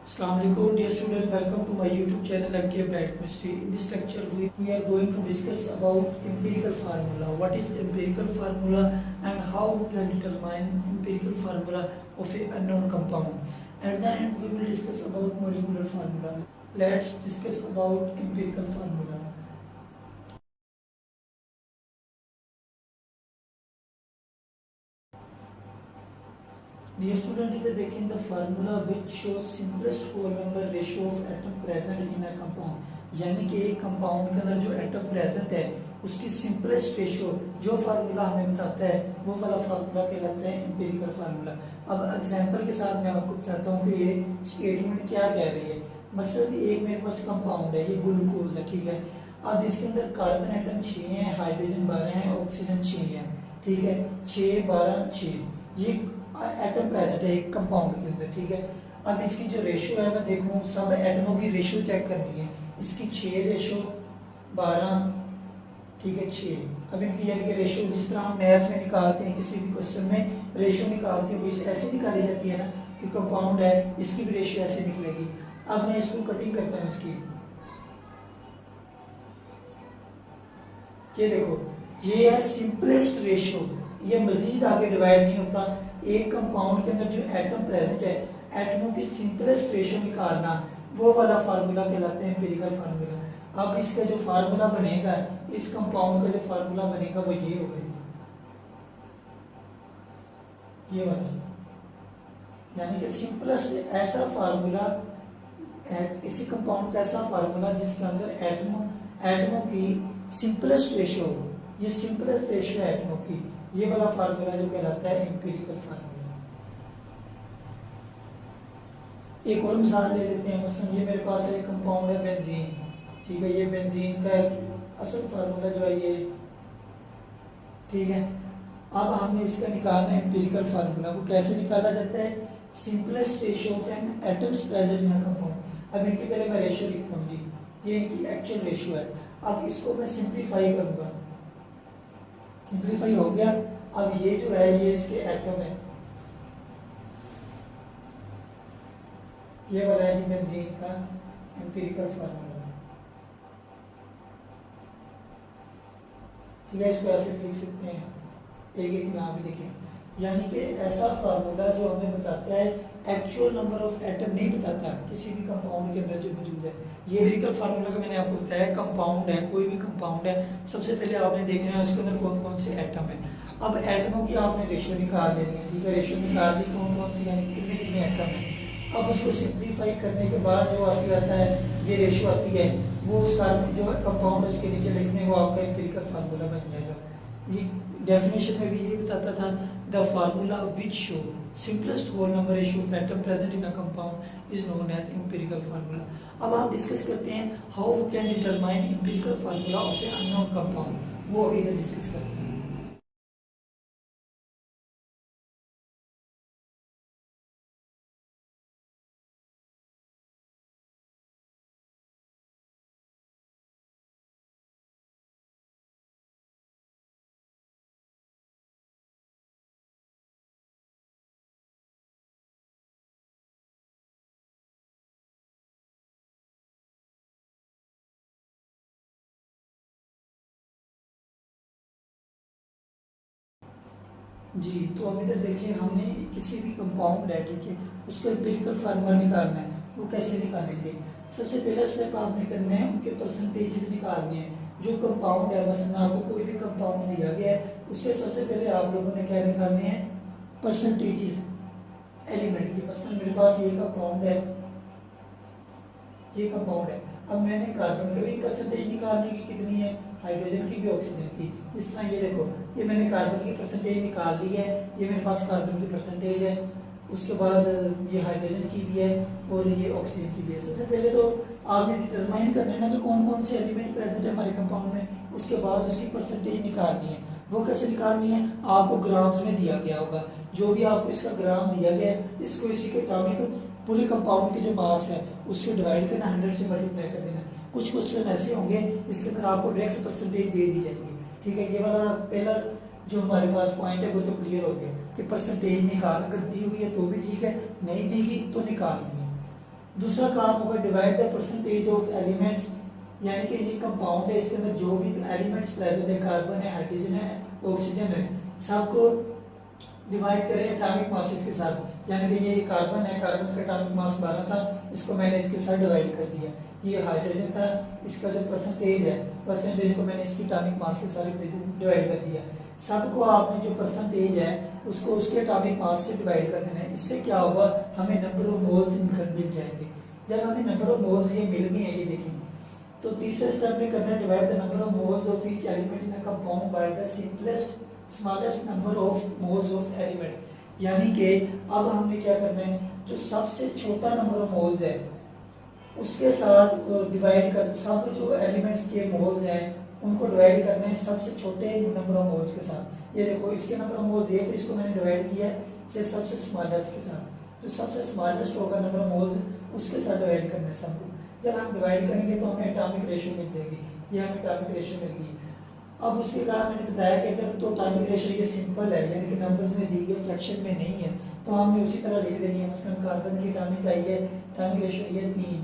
Assalamualaikum dear student, welcome to my YouTube channel MK Bright Chemistry. In this lecture we are going to discuss about empirical formula. What is empirical formula and how we can determine empirical formula of a unknown compound. At the end we will discuss about molecular formula. Let's discuss about empirical formula. Dear student, इधर देखें the formula which shows simplest whole number ratio of atom present in a compound. यानी कि एक compound के अंदर जो atom present है उसकी सिंपलेस्ट रेशियो जो फार्मूला हमें बताता है वो वाला फार्मूला कहलाता है एम्पिरिकल फार्मूला। अब एग्जांपल के साथ मैं आपको बताता हूँ कि ये स्टेटमेंट क्या कह रही है। मसलन एक मेरे पास कंपाउंड है, ये ग्लूकोज है, ठीक है। अब इसके अंदर कार्बन एटम 6 हैं, हाइड्रोजन 12 हैं, ऑक्सीजन 6 है, ठीक है। 6 12 6 ये एटम प्रेजेंट है एक कंपाउंड के अंदर, ठीक है। अब इसकी जो रेशियो है मैं देखूं, सब एटमों की रेशियो चेक करनी है। इसकी 6 रेशियो 12, ठीक है 6। अब इनकी यानी कि रेशियो जिस तरह हम मैथ में निकालते हैं, किसी भी क्वेश्चन में रेशियो निकालते हैं वो ऐसे निकाली जाती है ना कि कंपाउंड है इसकी भी रेशियो ऐसे निकलेगी। अब मैं इसको कटिंग करता हूँ इसकी, ये देखो ये है सिंपलेस्ट रेशियो, ये मजीद आगे डिवाइड नहीं होता। एक कंपाउंड के अंदर जो एटम प्रेजेंट है, एटमों की सिंपलेस्ट रेशियो निकालना वो वाला फार्मूला कहलाते हैं एम्पिरिकल फार्मूला। अब इसका जो फार्मूला बनेगा, इस कंपाउंड का जो फार्मूला बनेगा वो ये होगा, ये वाला, यानी कि सिंपलेस्ट ऐसा फार्मूला, किसी कंपाउंड का ऐसा फार्मूला जिसके अंदर एटमों की सिंपलेस्ट रेशियो, ये सिंपलेस्ट रेशियो है एटमों की, ये वाला फार्मूला जो कहलाता है एम्पिरिकल फार्मूला। एक और मिसाल ले लेते हैं। मसलन ये मेरे पास एक कंपाउंड है बेंजीन, ठीक है। ये बेंजीन का असल फार्मूला जो है ये, ठीक है। अब हमने इसका निकालना है एम्पिरिकल फार्मूला। वो कैसे निकाला जाता है? Simplest ratio of an atoms present in a compound. अब इनकी पहले मैं रेशियो लिखता हूँ जी, ये इनकी एक्चुअल रेशियो है। अब इसको मैं सिंप्लीफाई करूंगा, सिंप्लीफाई हो गया। अब ये जो है ये इसके एटम है, ये वाला है जी बेंजीन का एम्पिरिकल फार्मूला, ठीक है। इसको ऐसे लिख सकते हैं, एक एक नाम भी लिखें। यानी कि ऐसा फार्मूला जो हमें बताता है एक्चुअल नंबर ऑफ एटम, नहीं बताता किसी भी कंपाउंड के अंदर जो मौजूद है। ये एम्पिरिकल फार्मूला का मैंने आपको बताया, कंपाउंड है, कोई भी कंपाउंड है, सबसे पहले आपने देखना है उसके अंदर कौन कौन से एटम है। अब एटमों की आपने रेशियो निकाल लेनी है, ठीक है। रेशियो निकाल ली कौन कौन सी, यानी कितने कितने एटम है। अब उसको सिंप्लीफाई करने के बाद जो आपके आता है ये रेशियो आती है, वो उसका जो कंपाउंड है उसके नीचे लिखने वो आपका एम्पिरिकल फार्मूला बन जाएगा। ये डेफिनेशन में भी यही बताता था, the formula which show simplest whole number ratio of atom present in a compound is known as empirical formula. अब हम डिस्कस करते हैं how we can determine empirical formula of a unknown compound, वो अभी इधर डिस्कस करते हैं। जी, तो अभी तक देखिए हमने किसी भी कंपाउंड है, ठीक है, उसका एम्पिरिकल फार्मूला निकालना है। वो कैसे निकालेंगे? सबसे पहला स्टेप आपने करना है उनके परसेंटेजेस निकालने हैं। जो कंपाउंड है, बस आपको कोई भी कंपाउंड दिया गया है उसके सबसे पहले आप लोगों ने क्या निकालने हैं? परसेंटेजेस एलिमेंट की। मसलन मेरे पास ये कंपाउंड है, ये कंपाउंड है। अब मैंने कार्बन का भी परसेंटेज निकालने की कितनी है, हाइड्रोजन की भी, ऑक्सीजन की। इस तरह ये देखो, ये मैंने कार्बन की परसेंटेज निकाल दी है, ये मेरे पास कार्बन की परसेंटेज है। उसके बाद ये हाइड्रोजन की भी है और ये ऑक्सीजन की भी है। सबसे पहले तो आपने डिटरमाइन करना है ना कि कौन कौन से एलिमेंट प्रेजेंट है हमारे कंपाउंड में, उसके बाद उसकी परसेंटेज निकालनी है। वो कैसे निकालनी है? आपको ग्राम्स में दिया गया होगा, जो भी आपको इसका ग्राम दिया गया है, इसको इसी के मुताबिक पूरे कंपाउंड की जो मास है उसको डिवाइड करना, 100 से मल्टीप्लाई कर देना। कुछ क्वेश्चन ऐसे होंगे इसके अंदर आपको डायरेक्ट परसेंटेज दे दी जाएगी, ठीक है। ये वाला पहला जो हमारे पास पॉइंट है वो तो क्लियर हो गया कि परसेंटेज निकाल, अगर दी हुई है तो भी ठीक है, नहीं दी गई तो निकालनी है। दूसरा काम होगा divide the percentage of elements, यानी कि ये कंपाउंड है, इसके अंदर जो भी एलिमेंट्स प्रेजेंट है, कार्बन है, हाइड्रोजन है, ऑक्सीजन है, सबको डिवाइड करें एटॉमिक मासेस के साथ। यानी कि ये कार्बन है, कार्बन का एटॉमिक मास 12 था, इसको मैंने इसके साथ डिवाइड कर दिया। ये हाइड्रोजन था, इसका जो परसेंटेज है, परसेंटेज को मैंने इसकी एटॉमिक मास के साथ डिवाइड कर दिया। सबको आपने जो परसेंटेज है उसको उसके एटॉमिक मास से डिवाइड कर देना है। इससे क्या होगा, हमें नंबर ऑफ मोल्स मिल जाएंगे। जब हमें नंबर ऑफ मोल्स ये मिल गए हैं, ये देखिए, तो तीसरे स्टेप में करना है divide the number of moles of each element in a compound by the simplest smallest number of moles of element. यानी कि अब हमने क्या करना है, जो सबसे छोटा नंबर ऑफ मोल्स है उसके साथ डिवाइड कर, सब जो एलिमेंट्स के मोल्स हैं उनको डिवाइड करना है सबसे छोटे नंबर ऑफ मोल्स के साथ। ये देखो, इसके नंबर ऑफ मोल्स ये, तो इसको मैंने डिवाइड किया है सबसे स्मॉलेस्ट के साथ। जो सबसे स्मॉलेस्ट होगा नंबर ऑफ मोल्स उसके साथ डिवाइड करना है सबको। जब हम डिवाइड करेंगे तो हमें एटॉमिक रेशियो मिल जाएगी। ये हमें एटॉमिक रेशियो मिल गई। अब उसके बाद मैंने बताया कि अगर तो एटॉमिक रेशियो ये सिंपल है, यानी कि नंबर्स में दी गई, फ्रैक्शन में नहीं है, तो हमने उसी तरह लिख देनी है। मसलन कार्बन की एटॉमिक आई है, एटॉमिक रेशियो ये 3,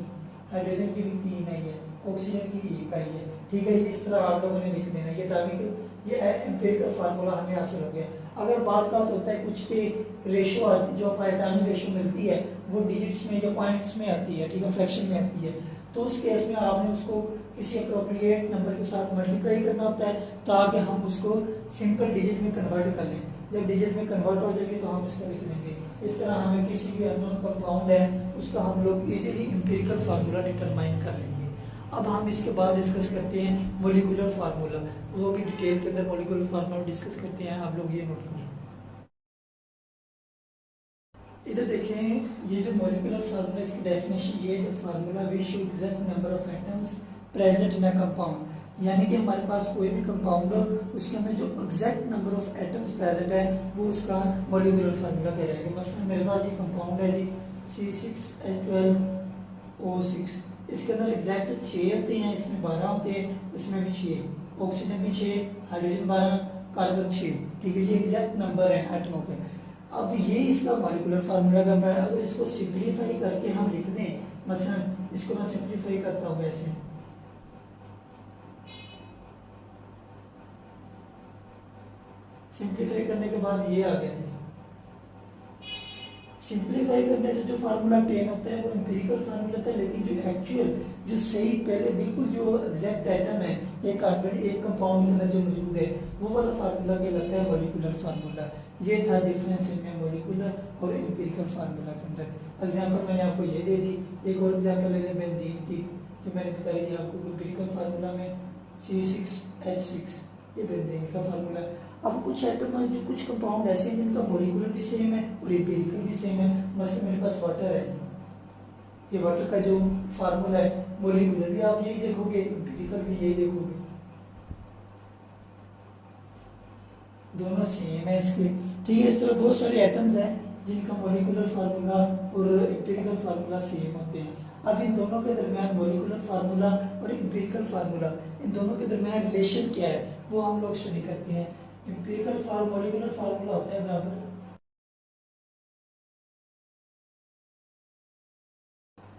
हाइड्रोजन की भी 3 आई है, ऑक्सीजन की 1 आई है। ठीक है, ये इस तरह आप लोगों ने लिख देना। ये एटॉमिक, ये एम्पिरिकल फार्मूला हमें हासिल हो गया। अगर बात होता है कुछ के रेशियो आती, जो एटॉमिक रेशियो मिलती है वो डिजिट्स में या पॉइंट्स में आती है, ठीक है, फ्रैक्शन में आती है, तो उस केस में आपने उसको किसी अप्रोप्रिएट नंबर के साथ मल्टीप्लाई करना होता है ताकि हम उसको सिंपल डिजिट में कन्वर्ट कर लें। जब डिजिट में कन्वर्ट हो जाएगी तो हम इसका लिख लेंगे। इस तरह हमें किसी भी अननोन कंपाउंड है उसका हम लोग इजीली एम्पिरिकल फार्मूला डिटरमाइन कर लेंगे। अब हम इसके बाद डिस्कस करते हैं मॉलिक्यूलर फार्मूला, वो भी डिटेल के अंदर मॉलिक्यूलर फार्मूला डिस्कस करते हैं। आप लोग ये नोट करें। इधर देखें, ये जो मॉलिक्यूलर फार्मूला, इसकी डेफिनेशन ये है, formula which show exact number of atoms present in a compound. यानी कि हमारे पास कोई भी कंपाउंड हो उसके अंदर जो exact number of atoms present है वो उसका मॉलिक्यूलर फार्मूला कहलाएगा। मसलन मेरे पास ये कंपाउंड है जी C6H12O6, इसके अंदर एग्जैक्ट 6 होते हैं, इसमें 12 होते हैं, इसमें भी 6, ऑक्सीजन भी 6, हाइड्रोजन 12, कार्बन 6। ठीक है, ये एग्जैक्ट नंबर है एटमों के। अब ये इसका मॉलिक्यूलर फार्मूला का मैं अगर इसको सिंप्लीफाई करके हम लिख दें, मसलन इसको मैं सिंप्लीफाई करता हूँ ऐसे, सिंप्लीफाई करने के बाद ये आ गया। सिंप्लीफाई करने से जो फार्मूला टेन होता है वो एम्पिरिकल फार्मूला होता है, लेकिन जो एक्चुअल जो सही पहले बिल्कुल जो एग्जैक्ट आइटम है एक कार्बन एक कंपाउंड के अंदर जो मौजूद है वो वाला फार्मूला कहलाता है मॉलिक्यूलर फार्मूला। ये था डिफरेंस इनमें मॉलिक्यूलर और एम्पिरिकल फार्मूला के अंदर। एग्जांपल मैंने आपको ये दे दी, एक और एग्जांपल ले लें बेंजीन की, जो मैंने बताई थी आपको एम्पिरिकल फार्मूला में C6H6, ये बेंजीन का फार्मूला है। अब कुछ आइटम है, जो कुछ कंपाउंड ऐसे हैं जिनका मॉलिक्यूलर भी सेम है और एम्पिरिकल भी सेम है। मतलब मेरे पास वाटर है, ये वाटर का जो फार्मूला है मॉलिक्यूलर भी आप यही देखोगे, एम्पिरिकल भी यही देखोगे, दोनों सेम है इसके। ठीक है, इस तरह बहुत सारे एटम्स हैं जिनका मॉलिक्यूलर फार्मूला और एम्पिरिकल फार्मूला सेम होते हैं। अब इन दोनों के दरमियान मॉलिक्यूलर फार्मूला और एम्पिरिकल फार्मूला, इन दोनों के दरमियान रिलेशन क्या है वो हम लोग स्टडी करते हैं। एम्पिरिकल मॉलिक्यूलर फार्मूला होता है बराबर,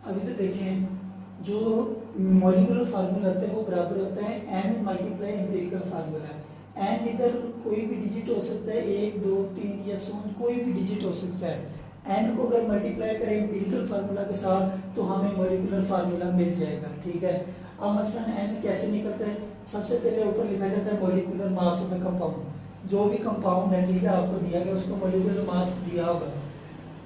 अभी तो देखें जो मॉलिक्यूलर फार्मूला होता है वो बराबर होता है n multiply empirical formula. n इधर कोई भी डिजिट हो सकता है, 1 2 3 या सो कोई भी डिजिट हो सकता है। n को अगर मल्टीप्लाई करें एम्पिरिकल फार्मूला के साथ तो हमें मॉलिक्यूलर फार्मूला मिल जाएगा। ठीक है, अब मसलन n कैसे निकलता है, सबसे पहले ऊपर लिखा जाता है molecular mass of A compound. जो भी कंपाउंड है, ठीक है, आपको दिया गया उसको मॉलिक्यूलर मास दिया होगा,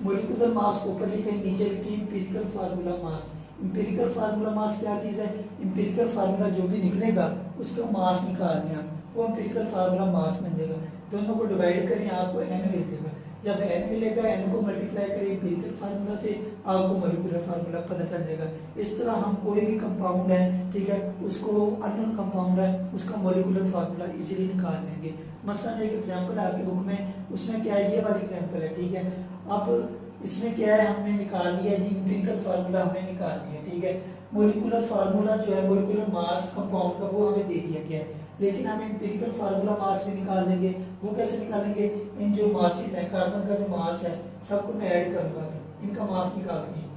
मॉलिक्यूलर मास को ऊपर लिखे, नीचे लिखिए empirical formula mass. Empirical formula mass क्या चीज़ है, एम्पिरिकल फार्मूला जो भी निकलेगा उसका मास निकालने आप, वो एम्पिरिकल फार्मूला मास बन जाएगा। दोनों को डिवाइड करें आपको n मिल जाएगा। जब n मिलेगा n को मल्टीप्लाई करें एम्पिरिकल फार्मूला से, आपको मॉलिक्यूलर फार्मूला पता चल जाएगा। इस तरह हम कोई भी कंपाउंड है, ठीक है, उसको अननोन कंपाउंड है उसका मॉलिक्यूलर फार्मूला इजीली निकाल लेंगे। मसलन एक एग्जांपल है आपकी बुक में, उसमें क्या है, ये वाला एग्जांपल है। ठीक है, अब इसमें क्या है, हमने निकाल लिया जी एम्पिरिकल फार्मूला हमने निकाल लिया। ठीक है, मॉलिक्यूलर फार्मूला जो है मॉलिक्यूलर मास कंपाउंड का वो हमें दे दिया गया है, लेकिन हम एम्पिरिकल फार्मूला मास भी निकाल लेंगे। वो कैसे निकालेंगे, इन जो मासेस हैं, कार्बन का जो मास है सबको मैं ऐड करूंगा, इनका मास निकालते हैं।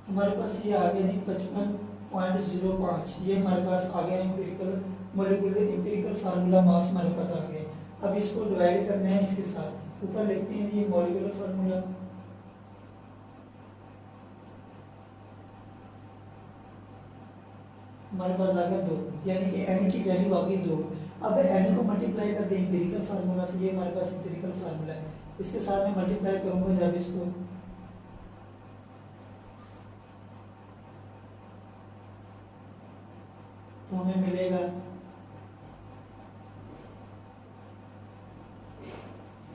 हमारे पास ये आ गया जी 55.05, ये हमारे पास आ गया empirical molecular empirical formula mass हमारे पास आ गया। अब इसको डिवाइड करना है इसके साथ, ऊपर लिखते हैं जी मॉलिक्यूलर फार्मूला, हमारे पास आ गया 2, यानी कि n की वैल्यू आ गई 2। अब n को मल्टीप्लाई कर दें एम्पिरिकल फार्मूला से, ये हमारे पास एम्पिरिकल फार्मूला है, इसके साथ मैं मल्टीप्लाई करूंगा जब इसको, तो हमें मिलेगा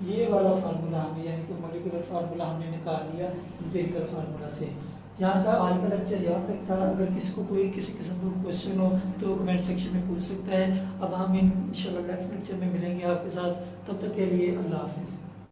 ये वाला फार्मूला हमें, यानी कि मॉलिक्यूलर फार्मूला हमने निकाल लिया एम्पिरिकल फार्मूला से। यहाँ तक आज का लेक्चर यहाँ तक था। अगर किसी को कोई किसी किस्म का क्वेश्चन हो तो कमेंट सेक्शन में पूछ सकता है। अब हम इंशाल्लाह नेक्स्ट लेक्चर में मिलेंगे आपके साथ, तब तक के लिए अल्लाह हाफिज़।